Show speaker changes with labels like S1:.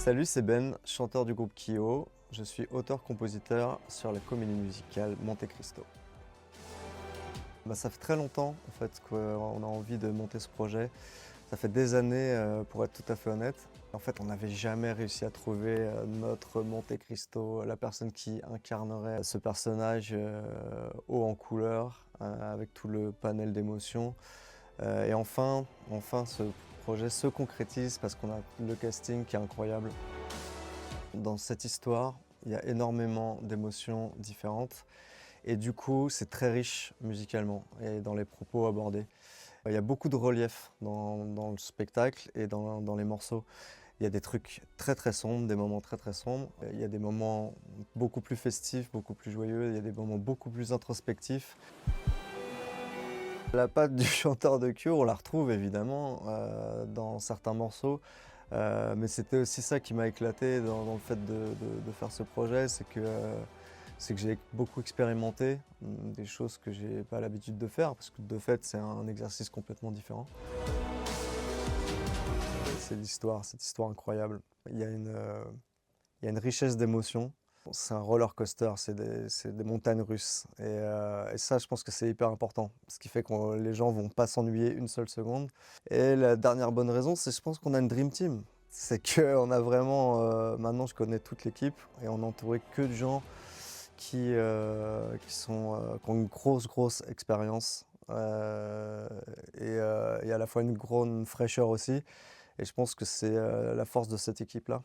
S1: Salut, c'est Ben, chanteur du groupe Kyo. Je suis auteur-compositeur sur la comédie musicale Monte Cristo. Ça fait très longtemps en fait qu'on a envie de monter ce projet. Ça fait des années, pour être tout à fait honnête. En fait, on n'avait jamais réussi à trouver notre Monte Cristo, la personne qui incarnerait ce personnage haut en couleur, avec tout le panel d'émotions. Et enfin, ce projet se concrétise parce qu'on a le casting qui est incroyable. Dans cette histoire, il y a énormément d'émotions différentes et du coup, c'est très riche musicalement et dans les propos abordés. Il y a beaucoup de relief dans le spectacle et dans les morceaux. Il y a des trucs très sombres, des moments très sombres. Il y a des moments beaucoup plus festifs, beaucoup plus joyeux. Il y a des moments beaucoup plus introspectifs. La patte du chanteur de Cure, on la retrouve évidemment dans certains morceaux. Mais c'était aussi ça qui m'a éclaté dans le fait de faire ce projet, c'est que j'ai beaucoup expérimenté des choses que j'ai pas l'habitude de faire, parce que de fait c'est un exercice complètement différent. C'est l'histoire, cette histoire incroyable. Il y a une richesse d'émotions. C'est un roller coaster, c'est des montagnes russes. Et ça, je pense que c'est hyper important. Ce qui fait que les gens vont pas s'ennuyer une seule seconde. Et la dernière bonne raison, c'est je pense qu'on a une dream team. C'est qu'on a vraiment, maintenant je connais toute l'équipe et on est entouré que de gens qui ont une grosse expérience et à la fois une grande fraîcheur aussi. Et je pense que c'est la force de cette équipe-là.